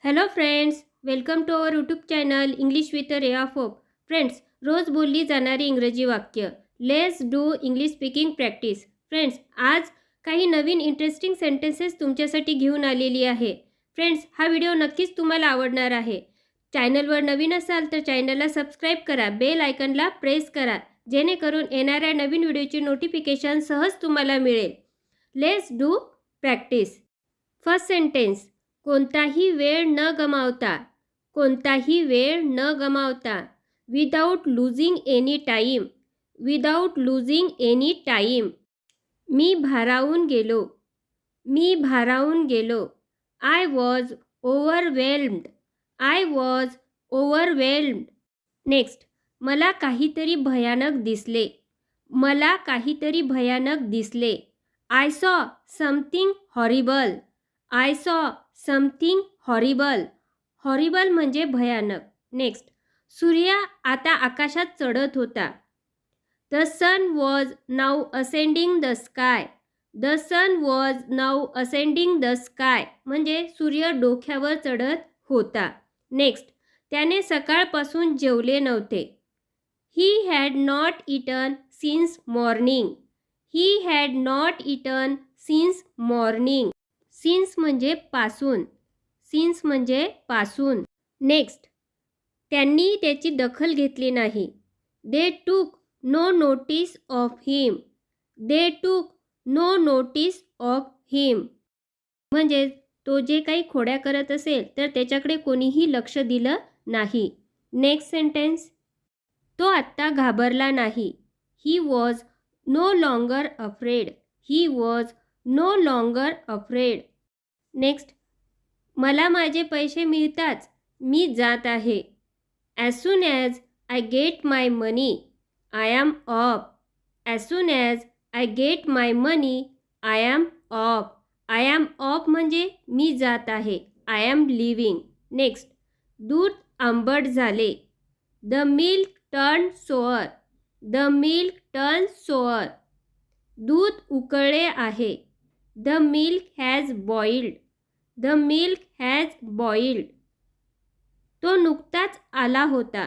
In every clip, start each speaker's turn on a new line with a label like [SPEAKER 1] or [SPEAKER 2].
[SPEAKER 1] Hello friends, welcome to our YouTube channel English with a ray of hope. Friends, रोज बोलली जाणारी इंग्रजी वाक्य. Let's do English speaking practice. Friends, आज काही नवीन इंटरेस्टिंग सेंटेन्सेस तुमच्यासाठी घेऊन आलेली आहे. फ्रेंड्स, हा व्हिडिओ नक्कीच तुम्हाला आवडणार आहे. चॅनलवर नवीन असाल तर चॅनलला सबस्क्राईब करा, बेल आयकनला प्रेस करा, जेणेकरून येणाऱ्या नवीन व्हिडिओची नोटिफिकेशन सहज तुम्हाला मिळेल. Let's do practice. First sentence. कोणताही वेळ न गमावता, कोणताही वेळ न गमावता. Without losing any time, without losing any time. मी भारावून गेलो, मी भारावून गेलो. I was overwhelmed, I was overwhelmed. Next. मला काहीतरी भयानक दिसले, मला काहीतरी भयानक दिसले. I saw something horrible, I saw something horrible. Horrible म्हणजे भयानक. नेक्स्ट. सूर्य आता आकाशात चढत होता. The sun was now ascending the sky, the sun was now ascending the sky म्हणजे सूर्य डोक्यावर चढत होता. नेक्स्ट. त्याने सकाळपासून जेवले नव्हते. He had not eaten since morning, he had not eaten since morning. Since म्हणजे पासून, सिन्स म्हणजे पासून. नेक्स्ट. त्यांनी त्याची दखल घेतली नाही. दे टूक नो नोटीस ऑफ हिम, दे टूक नो नोटीस ऑफ हिम म्हणजे तो जे काही खोड्या करत असेल तर त्याच्याकडे कोणीही लक्ष दिलं नाही. Next sentence. तो आत्ता घाबरला नाही. He was no longer afraid, he was no longer afraid. Next. मला माझे पैसे मिळताच मी जात आहे. As soon as I get my money I am off, as soon as I get my money I am off. I am off म्हणजे मी जात आहे, आय ॲम लिव्हिंग. नेक्स्ट. दूध आंबट झाले. The milk turn sour, the milk turn sour. दूध उकळले आहे. The milk has boiled, the milk has boiled. तो नुकताच आला होता.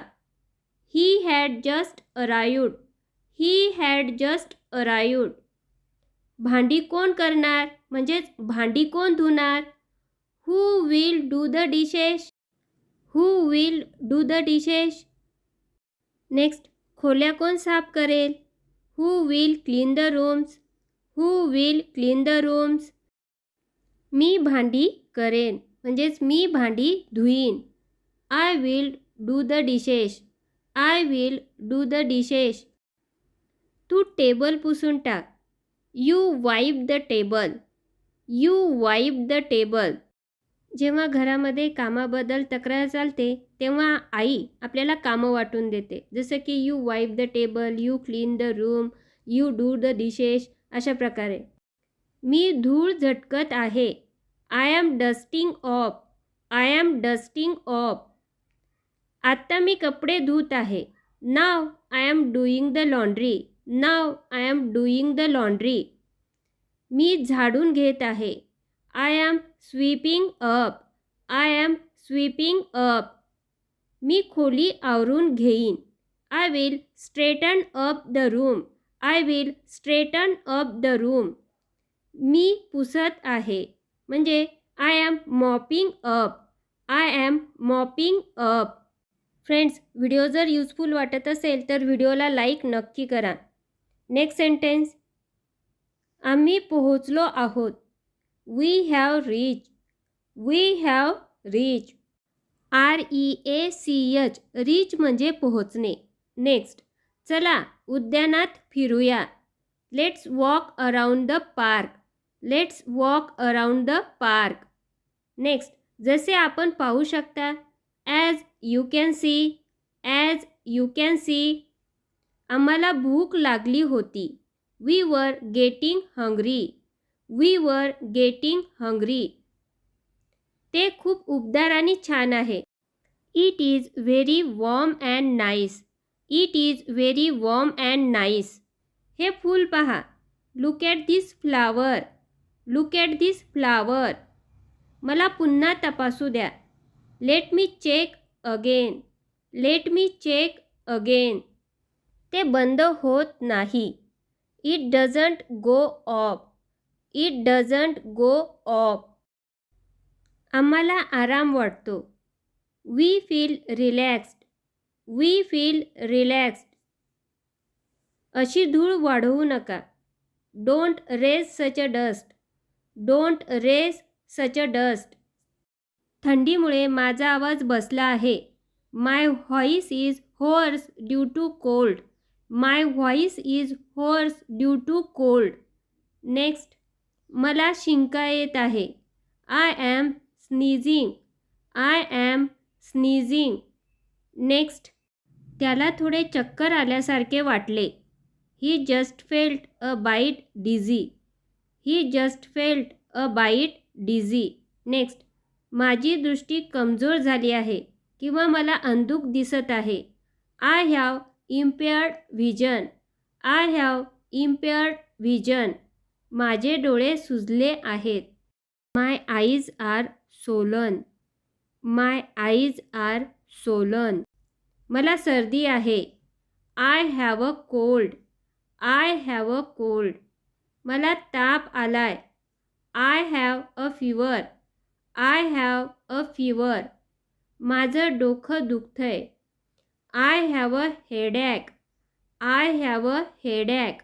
[SPEAKER 1] He had just arrived, he had just arrived. भांडी कोण करणार म्हणजेच भांडी कोण धुणार. Who will do the dishes, who will do the dishes. Next. खोल्या कोण साफ करेल. Who will clean the rooms, who will clean the rooms. मी भांडी करेन म्हणजेच मी भांडी धुईन. I will do the dishes, I will do the dishes. तू टेबल पुसून टाक. You wipe the table, you wipe the table. जेव्हा घरामध्ये कामाबद्दल तक्रार चालते तेव्हा आई आपल्याला कामं वाटून देते, जसं की you wipe the table, you clean the room, you do the dishes अशा प्रकारे. मी धूळ झटकत आहे. I am dusting off, I am dusting off. आत्ता मी कपडे धुत आहे. Now I am doing the laundry, now I am doing the laundry. मी झाडून घेत आहे. I am sweeping up, I am sweeping up. मी खोली आवरून घेईन. I will straighten up the room, I will straighten up the room. मी पुसत आहे म्हणजे I am mopping up, I am mopping up. Friends, video जर युजफुल वाटत असेल तर व्हिडिओला लाईक नक्की करा. Next sentence. आम्ही पोहोचलो आहोत. We have reach, we have reach. REACH, reach म्हणजे पोहोचणे. नेक्स्ट. चला उद्यानात फिरूया. Let's walk around the park, let's walk around the park. Next. जसे आपण पाहू शकता. As you can see, as you can C. आम्हाला भूक लागली होती. We were getting hungry, we were getting hungry. ते खूप उबदार आणि छान आहे. It is very warm and nice, it is very warm and nice. हे फूल पहा. Look at this flower, look at this flower. मला पुन्हा तपासू द्या. Let me check again. Let me check again. ते बंद होत नाही. It doesn't go off. It doesn't go off. आम्हाला आराम वाटतो. We feel relaxed. We feel relaxed. अशी धूळ वाढवू नका. Don't raise such a dust. Don't raise such a dust. थंडीमुळे माझा आवाज बसला आहे. My voice is hoarse due to cold. My voice is hoarse due to cold. Next. मला शिंका येत आहे. I am sneezing. I am sneezing. Next. त्याला थोडे चक्कर आल्यासारखे वाटले. He just felt a bit dizzy. He just felt a bit dizzy. Next. माझी दृष्टी कमजोर झाली आहे किंवा मला अंधुक दिसत आहे. I have impaired vision. I have impaired vision. माझे डोळे सुजले आहेत. My eyes are swollen. My eyes are swollen. मला सर्दी आहे. I have a cold. I have a cold. मला ताप आलाय. I have a fever. I have a fever. माझं डोकं दुखतंय. I have a headache. I have a headache.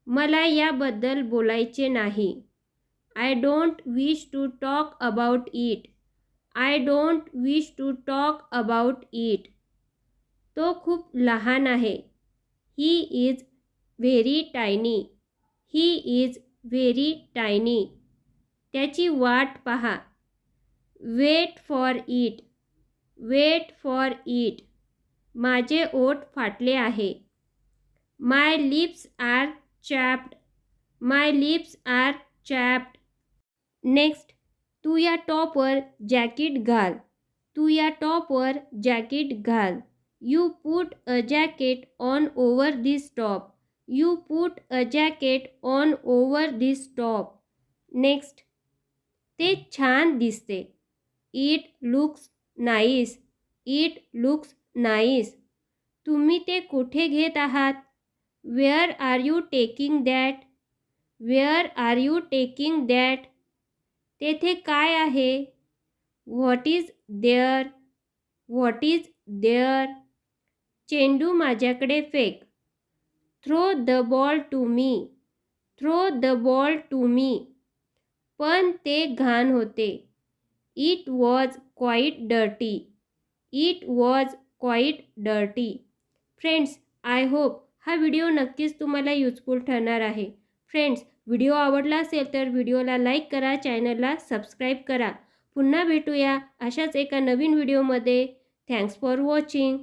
[SPEAKER 1] मला याबद्दल बोलायचे नाही. I don't wish to talk about it. I don't wish to talk about it. तो खूप लहान आहे. He is very tiny. He is very tiny. त्याची वाट पहा. Wait for it. Wait for it. माझे ओठ फाटले आहे. My lips are chapped. My lips are chapped. Next. तू या टॉपवर जॅकेट घाल. तू या टॉपवर जॅकेट घाल. You put a jacket on over this top. You put a jacket on over this top. Next. ते छान दिसते. It looks nice. It looks nice. तुम्ही ते कुठे घेत आहात? Where are you taking that? Where are you taking that? तेथे काय आहे? What is there? What is there? चेंडू माझ्याकडे फेक. Throw the ball to me. Throw the ball to me. पण ते घाण होते. It was quite dirty. It was quite dirty. Friends, I hope हा व्हिडिओ नक्कीच तुम्हाला युजफुल ठरणार आहे. फ्रेंड्स, व्हिडिओ आवडला असेल तर व्हिडिओला लाईक करा, चॅनलला सबस्क्राईब करा. पुन्हा भेटूया अशाच एका नवीन व्हिडिओमध्ये. Thanks for watching.